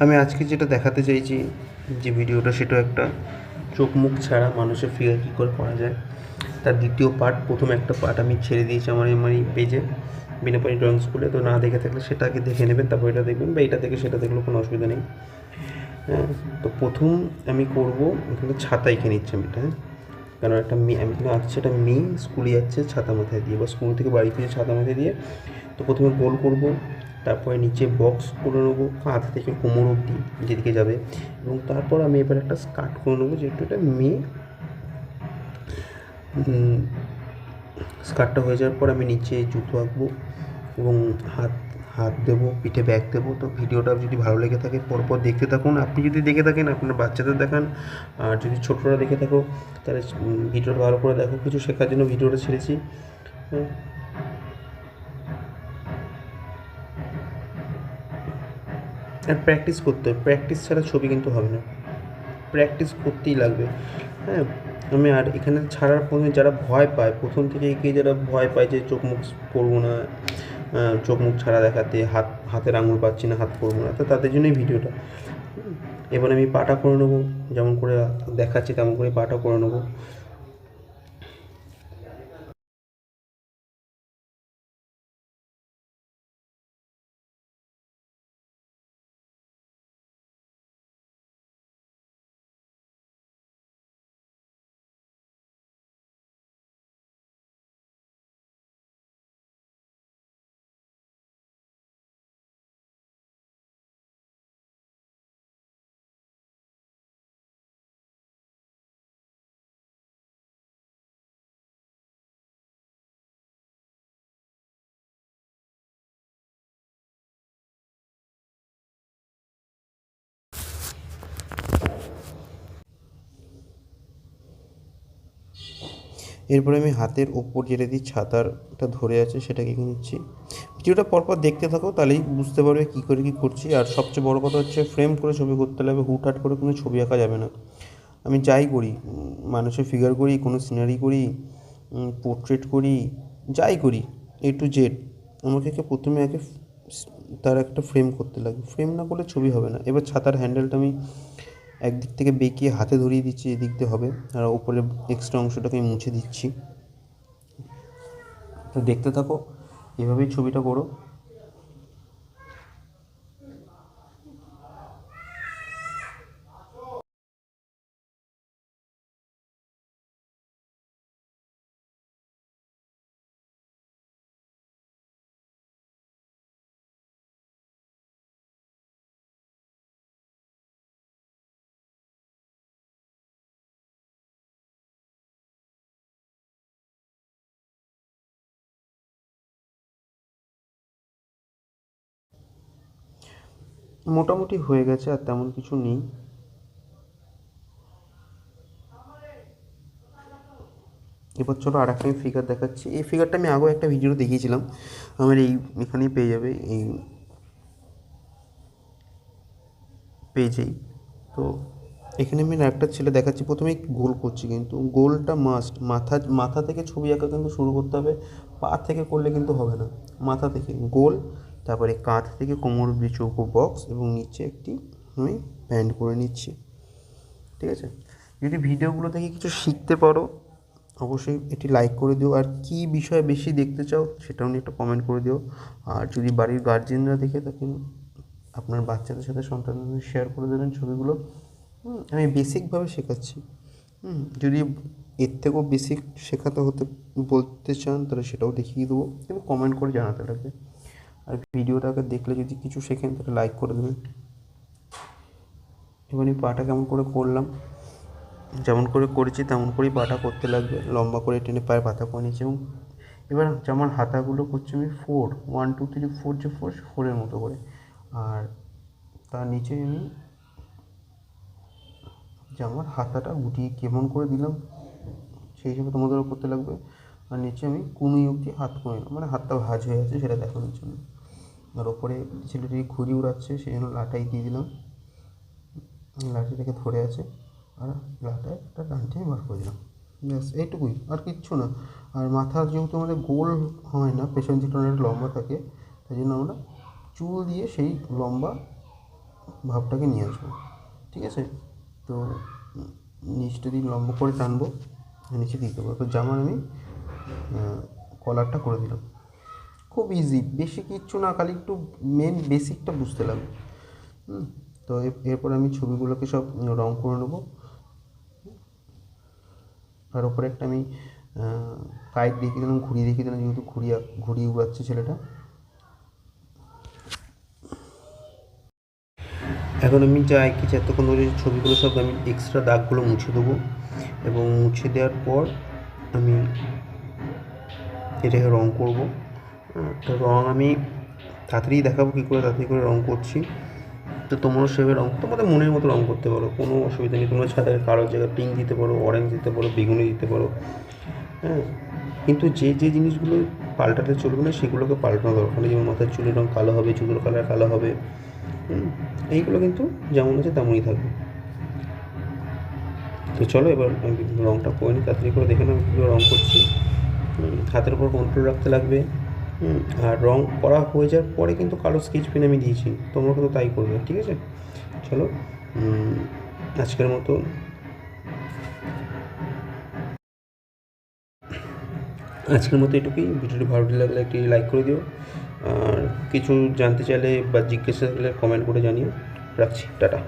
আমি আজকে যেটা দেখাতে চাইছি যে ভিডিওটা, সেটা একটা চোখ মুখ ছাড়া মানুষের ফিগার কী করে করা যায় তার দ্বিতীয় পার্ট। প্রথম একটা পার্ট আমি ছেড়ে দিয়েছি আমার এই পেজে, বিনাপানি ড্রয়িং স্কুলে। তো না দেখে থাকলে সেটাকে দেখে নেবেন, তারপর এটা দেখবেন, বা এটা থেকে সেটা দেখলেও কোনো অসুবিধা নেই। হ্যাঁ, তো প্রথম আমি করবো এখানে ছাতা এঁকে নিচ্ছি আমি এটা। হ্যাঁ, কারণ একটা মেয়ে, আমি এখানে আঁকছি একটা মেয়ে স্কুলে যাচ্ছে ছাতা মাথায় দিয়ে, বা স্কুল থেকে বাড়ি ফিরে ছাতা মাথায় দিয়ে। তো প্রথমে গোল করব, তারপরে নিচে বক্স করে নেবো কাঁধ থেকে কোমর অবধি যেদিকে যাবে, এবং তারপর আমি এবার একটা স্কার্ট করে নেবো, যেহেতু এটা মেয়ে। স্কার্টটা হয়ে যাওয়ার পর আমি নিচে জুতো আঁকবো এবং হাত হাত দেবো, পিঠে ব্যাগ দেবো। তো ভিডিওটা যদি ভালো লেগে থাকে পরপর দেখতে থাকুন। আপনি যদি দেখে থাকেন আপনার বাচ্চাদের দেখান, আর যদি ছোটরা দেখে থাকো তাহলে ভিডিওটা ভালো করে দেখো, কিছু শেখার জন্য ভিডিওটা ছেড়েছি। হ্যাঁ, আর প্র্যাকটিস করতে হবে, প্র্যাকটিস ছাড়া ছবি কিন্তু হবে না, প্র্যাকটিস করতেই লাগবে। হ্যাঁ, আমি আর এখানে ছাড়ার প্রথমে যারা ভয় পায়, প্রথম থেকে এগিয়ে যারা ভয় পায় যে চোখ মুখ করবো না, চোখ মুখ ছাড়া দেখাতে, হাতের আঙুল পাচ্ছি না, হাত করবো না, তো তাদের জন্যই ভিডিওটা। এবার আমি পাটা করে নেবো, যেমন করে দেখাচ্ছি তেমন করে পাটা করে নেবো। এরপরে আমি হাতের ওপর যেটা দিয়ে ছাতারটা ধরে আছে সেটাকে এঁকে নিচ্ছি। ভিডিওটা পরপর দেখতে থাকো, তাহলেই বুঝতে পারবে কী করে কী করছি। আর সবচেয়ে বড় কথা হচ্ছে ফ্রেম করে ছবি করতে হবে, হুটহাট করে কোনো ছবি আঁকা যাবে না। আমি যাই করি, মানুষের ফিগার করি, কোনো সিনারি করি, পোর্ট্রেট করি, যাই করি, A to Z, আমাকে প্রথমে আগে তার একটা ফ্রেম করতে লাগে। ফ্রেম না করলে ছবি হবে না। এবার ছাতার হ্যান্ডেলটা আমি একদিক থেকে বেঁকিয়ে হাতে ধরিয়ে দিচ্ছি, এদিক দিয়ে হবে, আর ওপরে এক্সট্রা অংশটাকে আমি মুছে দিচ্ছি। তো দেখতে থাকো, এভাবেই ছবিটা করো। মোটামুটি হয়ে গেছে, আর তেমন কিছু নেই। এবার চলো আর একটা আমি ফিগার দেখাচ্ছি। এই ফিগারটা আমি আগেও একটা ভিডিও দেখিয়েছিলাম, আমার এখানেই পেয়ে যাবে, এই পেজেই। তো এখানে আমি একটা ছেলে দেখাচ্ছি, প্রথমে গোল করছি, কিন্তু গোলটা মাস্ট। মাথা থেকে ছবি আঁকা কিন্তু শুরু করতে হবে, পা থেকে করলে কিন্তু হবে না। মাথা থেকে গোল, তারপরে কাঁধ থেকে কোমর অবধি চৌকো বক্স, এবং নিচে একটি আমি ব্যান্ড করে নিচ্ছি। ঠিক আছে, যদি ভিডিওগুলো থেকে কিছু শিখতে পারো অবশ্যই এটি লাইক করে দিও, আর কী বিষয়ে বেশি দেখতে চাও সেটাও নিয়ে একটা কমেন্ট করে দিও। আর যদি বাড়ির গার্জেনরা দেখে থাকেন, আপনার বাচ্চাদের সাথে সন্তানদের শেয়ার করে দেবেন ছবিগুলো। আমি বেসিকভাবে শেখাচ্ছি। যদি এর থেকেও বেসিক শেখাতে বলতে চান তাহলে সেটাও দেখিয়ে দেবো, এবং কমেন্ট করে জানাতে লাগবে। আর ভিডিওটাকে দেখলে যদি কিছু শেখেন তাহলে লাইক করে দেবেন। এবার এই পাটা কেমন করে করলাম, যেমন করে করেছি তেমন করেই পাটা করতে লাগবে, লম্বা করে টেনে পায়ের পাতা করে নিচ্ছি। এবং এবার যেমন হাতাগুলো করছি আমি 4, 1 2 3 4, যে 4 মতো করে। আর তার নিচে আমি জামার হাতাটা গুটিয়ে কেমন করে দিলাম সেই হিসেবে তোমাদেরও করতে লাগবে। আর নিচে আমি কুনুই অবধি হাত করে নিলাম, মানে হাতটা ভাঁজ হয়ে আছে সেটা দেখানোর জন্য। আর ওপরে ছেলেটি ঘুড়ি উড়াচ্ছে সেই জন্য লাটাই দিয়ে দিলাম, লাঠি থেকে ধরে আছে, আর লাটায় একটা টান টেনে বার করে দিলাম। ব্যাস এইটুকুই, আর কিচ্ছু না। আর মাথা যেহেতু আমাদের গোল হয় না, পেছন দিকটা অনেক লম্বা থাকে, তাই জন্য আমরা চুল দিয়ে সেই লম্বা ভাবটাকে নিয়ে আসবো। ঠিক আছে? তো নিচটা দিয়ে লম্বা করে টানবো, নিচে দিয়ে দেবো। এবার জামার আমি কলারটা করে দিলাম। খুব ইজি, বেশি কিচ্ছু না, খালি একটু মেন বেসিকটা বুঝতে লাগবে। তো এরপর আমি ছবিগুলোকে সব রং করে নেবো। তার উপরে একটা আমি কাইট দেখিয়ে দিলাম, ঘুরিয়ে দেখিয়ে দিলাম, যেহেতু ঘুরিয়ে উড়াচ্ছে ছেলেটা। এখন আমি যা এঁকেছি এতক্ষণ ধরে ছবিগুলো সব আমি এক্সট্রা দাগগুলো মুছে দেবো, এবং মুছে দেওয়ার পর আমি এটাকে রং করবো। তো রং আমি তাড়াতাড়ি দেখাবো কী করে তাড়াতাড়ি করে রং করছি। তো তোমরাও সেভাবে রং তোমাদের মনের মতো রং করতে পারো, কোনো অসুবিধা নেই। তোমরা ছাদের কালো জায়গায় পিঙ্ক দিতে পারো, অরেঞ্জ দিতে পারো, বেগুনি দিতে পারো, হ্যাঁ। কিন্তু যে যে জিনিসগুলো পাল্টাতে চলবে না সেগুলোকে পাল্টানো দরকার নেই। যেমন মাথার চুলের রং কালো হবে, চুলের কালার কালো হবে, এইগুলো কিন্তু যেমন আছে তেমনই থাকবে। তো চলো এবার আমি রংটা করে নিই, তাড়াতাড়ি করে দেখে নাও কীভাবে রং করছি। হাতের উপর কন্ট্রোল রাখতে লাগবে। আর রং করা হয়ে যাওয়ার পরে কিন্তু কালো স্কেচ পেন আমি দিয়েছি, তোমরা কিন্তু তাই করবে। ঠিক আছে? চলো আজকের মতো এটুকুই। ভিডিওটি ভালো লাগলে একটি লাইক করে দিও, আর কিছু জানতে চাইলে বা জিজ্ঞাসা করলে কমেন্ট করে জানিও। রাখছি, টাটা।